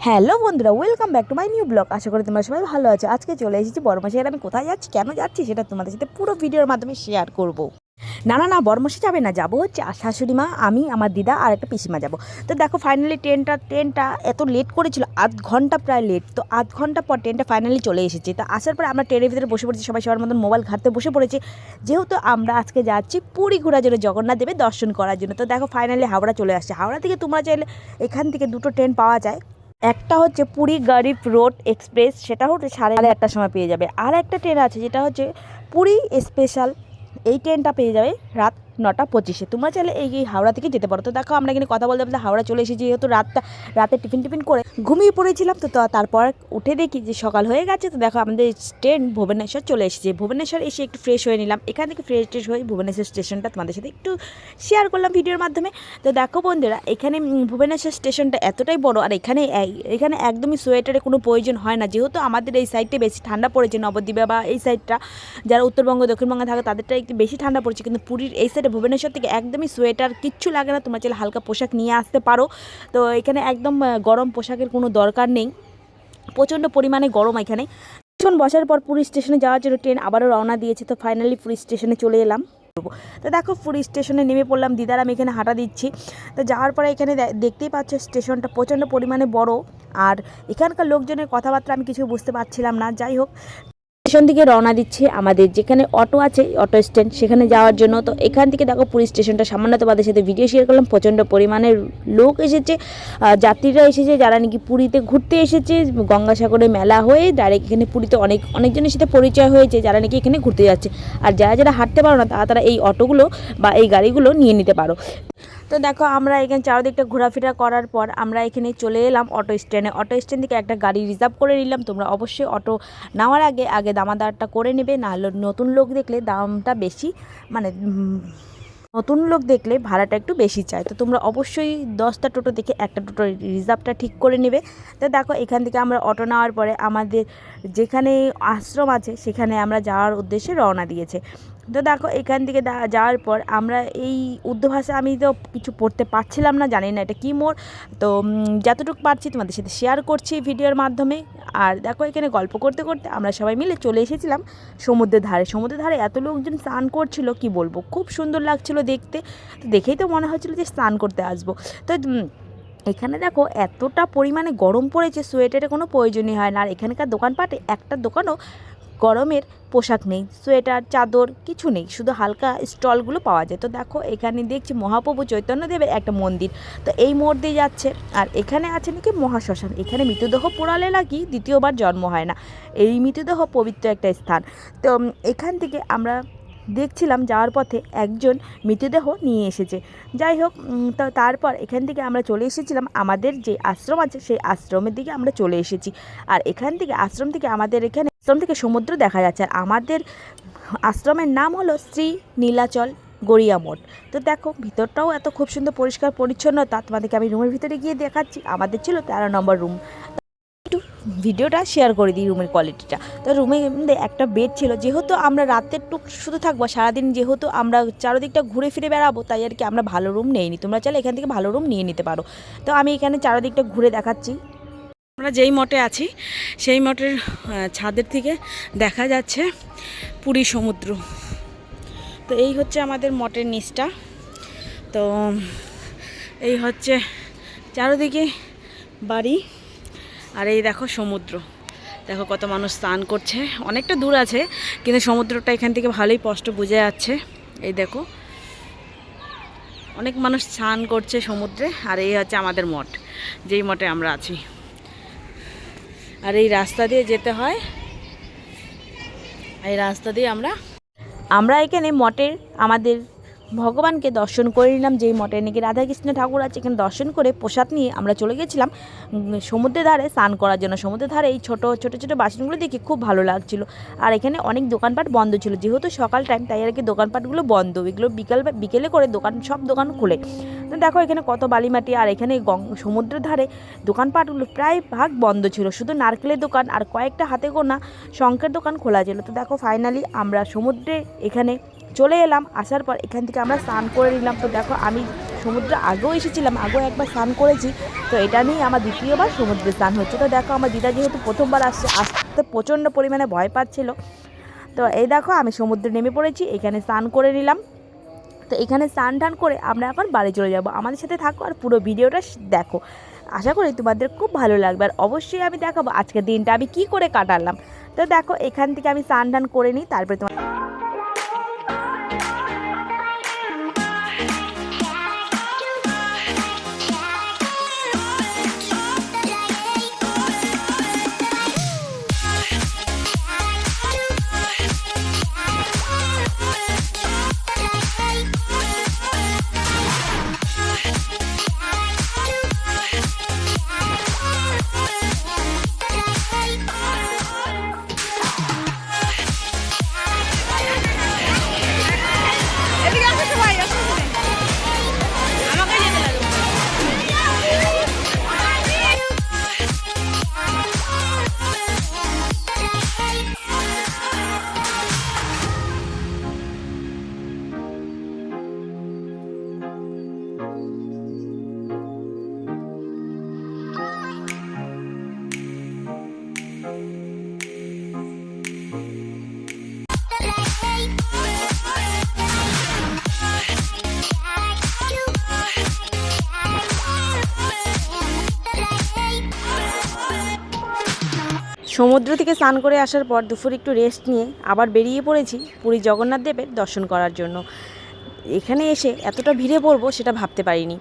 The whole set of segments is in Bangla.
হ্যালো বন্ধুরা, welcome back to my new blog. আশা করি তোমরা সবাই ভালো আছো। আজকে চলে এসেছি বড়মাসির। আমি কোথায় যাচ্ছি, কেন যাচ্ছি, সেটা তোমাদের সাথে পুরো ভিডিওর মাধ্যমে শেয়ার করব। না, বড়মাসি যাবে না, যাবো হচ্ছে শাশুড়ি মা, আমি, আমার দিদা আর একটা পিসিমা যাবো। তো দেখো ফাইনালি ট্রেনটা এত লেট করেছিল, আধ ঘন্টা প্রায় লেট। তো আধ ঘন্টা পর ট্রেনটা ফাইনালি চলে এসেছে। তো আসার পরে আমরা ট্রেনের ভিতরে বসে পড়েছি, সবাই সবার মতন মোবাইল ঘাঁটতে বসে পড়েছি। যেহেতু আমরা আজকে যাচ্ছি পুরী ঘোরার জন্য, জগন্নাথ দেবের দর্শন করার জন্য। তো দেখো ফাইনালি হাওড়া চলে আসছে। হাওড়া থেকে তোমরা চাইলে এখান থেকে দুটো ট্রেন পাওয়া যায়। একটা হচ্ছে পুরী গরিব রোড এক্সপ্রেস, সেটা হচ্ছে 1:30টার সময় পেয়ে যাবে। আর একটা ট্রেন আছে যেটা হচ্ছে পুরী স্পেশাল, এই ট্রেনটা পেয়ে যাবে রাত 9:25-এ। তোমরা চাইলে এই হাওড়া থেকে যেতে পারো। তো দেখো আমরা এখানে কথা বলতে বলতে হাওড়া চলে এসেছি। যেহেতু রাতে টিফিন করে ঘুমিয়ে পড়েছিলাম, তো তারপর উঠে দেখি যে সকাল হয়ে গেছে। তো দেখো আমাদের ট্রেন ভুবনেশ্বর চলে এসেছে। ভুবনেশ্বর এসে একটু ফ্রেশ হয়ে নিলাম। এখান থেকে ফ্রেশ হয়ে ভুবনেশ্বর স্টেশনটা তোমাদের সাথে একটু শেয়ার করলাম ভিডিওর মাধ্যমে। তো দেখো বন্ধুরা, এখানে ভুবনেশ্বর স্টেশনটা এতটাই বড়, আর এখানে একদমই সোয়েটারের কোনো প্রয়োজন হয় না। যেহেতু আমাদের এই সাইডে বেশি ঠান্ডা পড়েছে, নবদ্বীপে বা এই সাইডটা, যারা উত্তরবঙ্গ দক্ষিণবঙ্গে থাকে তাদেরটা একটু বেশি ঠান্ডা পড়ছে। কিন্তু পুরীর এই সাইডে ভুবনেশ্বর থেকে একদমই সোয়েটার কিচ্ছু লাগে না। তোমরা চাইলে হালকা পোশাক নিয়ে আসতে পারো। তো এখানে একদম গরম পোশাকের কোনো দরকার নেই, প্রচণ্ড পরিমাণে গরম এখানে। কিছুক্ষণ বসার পর পুরী স্টেশনে যাওয়ার জন্য ট্রেন আবারও রওনা দিয়েছে। তো ফাইনালি পুরী স্টেশনে চলে এলাম। তো দেখো পুরী স্টেশনে নেমে পড়লাম, দিদার আমি এখানে হাঁটা দিচ্ছি। তো যাওয়ার পরে এখানে দেখতেই পাচ্ছ স্টেশনটা প্রচণ্ড পরিমাণে বড়, আর এখানকার লোকজনের কথাবার্তা আমি কিছু বুঝতে পারছিলাম না। যাই হোক, স্টেশন থেকে রওনা দিচ্ছে আমাদের যেখানে অটো আছে, অটো স্ট্যান্ড, সেখানে যাওয়ার জন্য। তো এখান থেকে দেখো পুরী স্টেশনটা সামান্য তোমাদের সাথে ভিডিও শেয়ার করলাম। প্রচণ্ড পরিমাণে লোক এসেছে, যাত্রীরা এসেছে যারা নাকি পুরীতে ঘুরতে এসেছে। গঙ্গাসাগরে মেলা হয়ে ডাইরেক্ট এখানে পুরীতে অনেকজনের সাথে পরিচয় হয়েছে যারা নাকি এখানে ঘুরতে যাচ্ছে। আর যারা হাঁটতে পারো না তারা এই অটোগুলো বা এই গাড়িগুলো নিয়ে নিতে পারো। তো দেখো আমরা এখানে চারদিকটা ঘোরাফেরা করার পর আমরা এখানে চলে এলাম অটো স্ট্যান্ডে। অটো স্ট্যান্ড থেকে একটা গাড়ি রিজার্ভ করে নিলাম। তোমরা অবশ্যই অটো নেওয়ার আগে দামাদারটা করে নেবে, নাহলে নতুন লোক দেখলে দামটা বেশি, মানে নতুন লোক দেখলে ভাড়াটা একটু বেশি চায়। তো তোমরা অবশ্যই 10টা টোটো দেখে একটা টোটো রিজার্ভটা ঠিক করে নেবে। তো দেখো এখান থেকে আমরা অটো নেওয়ার পরে আমাদের যেখানে আশ্রম আছে সেখানে আমরা যাওয়ার উদ্দেশ্যে রওনা দিয়েছে। তো দেখো এখান থেকে যাওয়ার পর আমরা এই উর্দু ভাষা আমি তো কিছু পড়তে পারছিলাম না, জানি না এটা কী মোড়। তো যতটুকু পারছি তোমাদের সাথে শেয়ার করছি ভিডিওর মাধ্যমে। আর দেখো এখানে গল্প করতে করতে আমরা সবাই মিলে চলে এসেছিলাম সমুদ্রের ধারে এত লোকজন স্নান করছিল, কি বলবো, খুব সুন্দর লাগছিল দেখতে। তো দেখেই তো মনে হচ্ছিলো যে স্নান করতে আসবো। তো এখানে দেখো এতটা পরিমাণে গরম পড়েছে, সোয়েটারের কোনো প্রয়োজনই হয় না। আর এখানকার দোকানপাটে একটা দোকানও গরমের পোশাক নেই, সোয়েটার চাদর কিছু নেই, শুধু হালকা স্টলগুলো পাওয়া যায়। তো দেখো এখানে দেখছি মহাপ্রভু চৈতন্যদেবের একটা মন্দির। তো এই মোড় দিয়ে যাচ্ছে, আর এখানে আছে নাকি মহাশ্মশান। এখানে মৃতদেহ পোড়ালে নাকি দ্বিতীয়বার জন্ম হয় না, এই মৃতদেহ পবিত্র একটা স্থান। তো এখান থেকে আমরা দেখছিলাম যাওয়ার পথে একজন মৃতদেহ নিয়ে এসেছে। যাই হোক, তো তারপর এখান থেকে আমরা চলে এসেছিলাম আমাদের যে আশ্রম আছে সেই আশ্রমের দিকে আমরা চলে এসেছি। আর এখান থেকে আশ্রম থেকে সমুদ্র দেখা যাচ্ছে। আর আমাদের আশ্রমের নাম হলো শ্রী নীলাচল গড়িয়া মঠ। তো দেখো ভিতরটাও এত খুব সুন্দর পরিষ্কার পরিচ্ছন্নতা। তোমাদেরকে আমি রুমের ভিতরে গিয়ে দেখাচ্ছি। আমাদের ছিল 13 নম্বর রুম। একটু ভিডিওটা শেয়ার করে দিই রুমের কোয়ালিটিটা। তো রুমে একটা বেড ছিল। যেহেতু আমরা রাতের টুক শুধু থাকবো, সারাদিন যেহেতু আমরা চারদিকটা ঘুরে ফিরে বেড়াবো, তাই আর কি আমরা ভালো রুম নেইনি। তোমরা চাইলে এখান থেকে ভালো রুম নিয়ে নিতে পারো। তো আমি এখানে চারদিকটা ঘুরে দেখাচ্ছি। আমরা যেই মঠে আছি সেই মঠের ছাদের থেকে দেখা যাচ্ছে পুরী সমুদ্র। তো এই হচ্ছে আমাদের মঠের নিচটা। তো এই হচ্ছে চারদিকে বাড়ি, আর এই দেখো সমুদ্র। দেখো কত মানুষ স্নান করছে, অনেকটা দূর আছে কিন্তু সমুদ্রটা এখান থেকে ভালোই স্পষ্ট বোঝা যাচ্ছে। এই দেখো অনেক মানুষ স্নান করছে সমুদ্রে। আর এই হচ্ছে আমাদের মঠ, যেই মঠে আমরা আছি। আর এই রাস্তা দিয়ে যেতে হয়, এই রাস্তা দিয়ে আমরা এখানে মঠের আমাদের ভগবানকে দর্শন করে নিলাম। যেই মঠে নাকি রাধাকৃষ্ণ ঠাকুর আছে, এখানে দর্শন করে প্রসাদ নিয়ে আমরা চলে গেছিলাম সমুদ্রের ধারে স্নান করার জন্য। সমুদ্রের ধারে এই ছোটো বাসনগুলো দেখে খুব ভালো লাগছিলো। আর এখানে অনেক দোকানপাট বন্ধ ছিল, যেহেতু সকাল টাইম তাই আর কি দোকানপাটগুলো বন্ধ। এগুলো বিকেলে করে সব দোকান খুলে। তো দেখো এখানে কত বালিমাটি, আর এখানে সমুদ্রের ধারে দোকানপাটগুলো প্রায় ভাগ বন্ধ ছিল, শুধু নারকেলের দোকান আর কয়েকটা হাতে গোনা শঙ্খের দোকান খোলা ছিল। তো দেখো ফাইনালি আমরা সমুদ্রে এখানে চলে এলাম। আসার পর এখান থেকে আমরা স্নান করে নিলাম। তো দেখো আমি সমুদ্রে আগেও এসেছিলাম, আগেও একবার স্নান করেছি, তো এটা নিয়ে আমার দ্বিতীয়বার সমুদ্রে স্নান হচ্ছে। তো দেখো আমার দিদা যেহেতু প্রথমবার আসতে প্রচণ্ড পরিমাণে ভয় পাচ্ছিল। তো এই দেখো আমি সমুদ্রে নেমে পড়েছি, এখানে স্নান করে নিলাম। তো এখানে স্নান টান করে আমরা এখন বাড়ি চলে যাব। আমাদের সাথে থাকো আর পুরো ভিডিওটা দেখো, আশা করি তোমাদের খুব ভালো লাগবে। আর অবশ্যই আমি দেখাবো আজকের দিনটা আমি কি করে কাটালাম। তো দেখো এখান থেকে আমি স্নান টান করে নিই, তারপরে তোমার সমুদ্র থেকে স্নান করে আসার পর দুপুর একটু রেস্ট নিয়ে আবার বেরিয়ে পড়েছি পুরী জগন্নাথ দেবের দর্শন করার জন্য। এখানে এসে এতটা ভিড়ে পড়বো সেটা ভাবতে পারিনি।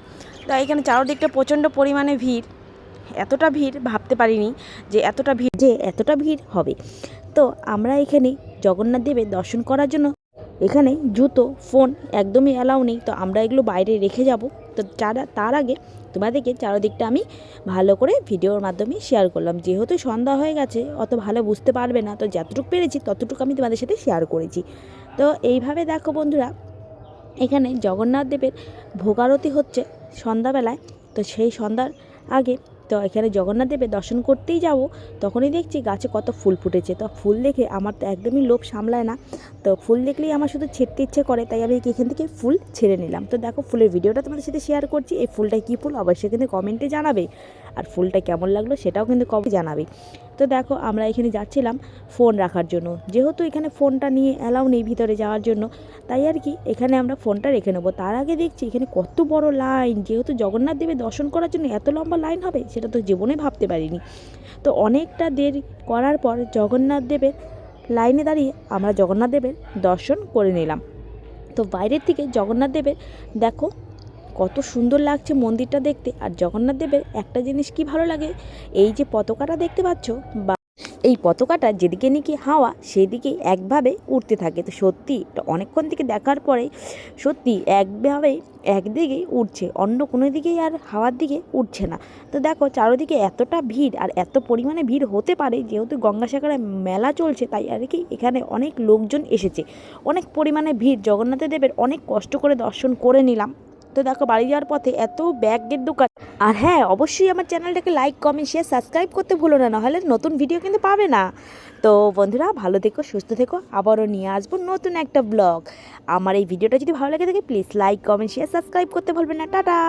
তো এখানে চারদিকটা প্রচণ্ড পরিমাণে ভিড়, এতটা ভিড় ভাবতে পারিনি যে এতটা ভিড় হবে। তো আমরা এখানে জগন্নাথ দেবের দর্শন করার জন্য এখানে জুতো ফোন একদমই অ্যালাউ নেই, তো আমরা এগুলো বাইরে রেখে যাব। তো তার আগে তোমাদেরকে চারদিকটা আমি ভালো করে ভিডিওর মাধ্যমে শেয়ার করলাম। যেহেতু সন্ধ্যা হয়ে গেছে অত ভালো বুঝতে পারবে না, তো যতটুকু পেরেছি ততটুকু আমি তোমাদের সাথে শেয়ার করেছি। তো এইভাবে দেখো বন্ধুরা, এখানে জগন্নাথ দেবের ভোগারতি হচ্ছে সন্ধ্যাবেলায়। তো সেই সন্ধ্যার আগে তো এখানে জগন্নাথ দেবের দর্শন করতেই যাব, তখনই দেখছি গাছে কত ফুল ফুটেছে। তো ফুল দেখে আমার তো একদমই লোভ সামলায় না, তো ফুল দেখলেই আমার শুধু ছেড়তে ইচ্ছে করে, তাই আমি এখান থেকে ফুল ছেড়ে নিলাম। তো দেখো ফুলের ভিডিওটা তোমাদের সাথে শেয়ার করছি। এই ফুলটা কী ফুল অবশ্যই কিন্তু কমেন্টে জানাবে, আর ফুলটা কেমন লাগলো সেটাও কিন্তু কবে জানাবে। তো দেখো আমরা এখানে যাচ্ছিলাম ফোন রাখার জন্য, যেহেতু এখানে ফোনটা নিয়ে অ্যালাউ নেই ভিতরে যাওয়ার জন্য, তাই আর কি এখানে আমরা ফোনটা রেখে নেবো। তার আগে দেখছি এখানে কত বড় লাইন, যেহেতু জগন্নাথ দেবের দর্শন করার জন্য এত লম্বা লাইন হবে সেটা তো জীবনে ভাবতে পারিনি। তো অনেকটা দেরি করার পর জগন্নাথ দেবের লাইনে দাঁড়িয়ে আমরা জগন্নাথ দেবের দর্শন করে নিলাম। তো বাইরের থেকে জগন্নাথ দেবের দেখো কত সুন্দর লাগছে মন্দিরটা দেখতে। আর জগন্নাথ দেবের একটা জিনিস কি ভালো লাগে, এই যে পতাকাটা দেখতে পাচ্ছ, বা এই পতাকাটা যেদিকে নাকি হাওয়া সেদিকেই একভাবে উঠতে থাকে। তো সত্যি অনেকক্ষণ থেকে দেখার পরে সত্যি একদিকেই উঠছে, অন্য কোনো দিকেই আর হাওয়ার দিকে উঠছে না। তো দেখো চারিদিকে এতটা ভিড়, আর এত পরিমাণে ভিড় হতে পারে যেহেতু গঙ্গাসাগরে মেলা চলছে, তাই আর কি এখানে অনেক লোকজন এসেছে, অনেক পরিমাণে ভিড়। জগন্নাথ দেবের অনেক কষ্ট করে দর্শন করে নিলাম। তো দেখো বাড়ি যাওয়ার পথে এত ব্যাগের দোকান। আর হ্যাঁ, অবশ্যই আমার চ্যানেলটাকে লাইক কমেন্ট শেয়ার সাবস্ক্রাইব করতে ভুলো না, নাহলে নতুন ভিডিও কিন্তু পাবে না। তো বন্ধুরা ভালো থেকো, সুস্থ থেকো, আবারও নিয়ে আসবো নতুন একটা ব্লগ। আমার এই ভিডিওটা যদি ভালো লাগে থাকে please like comment share subscribe করতে ভুলবেন না। টাটা।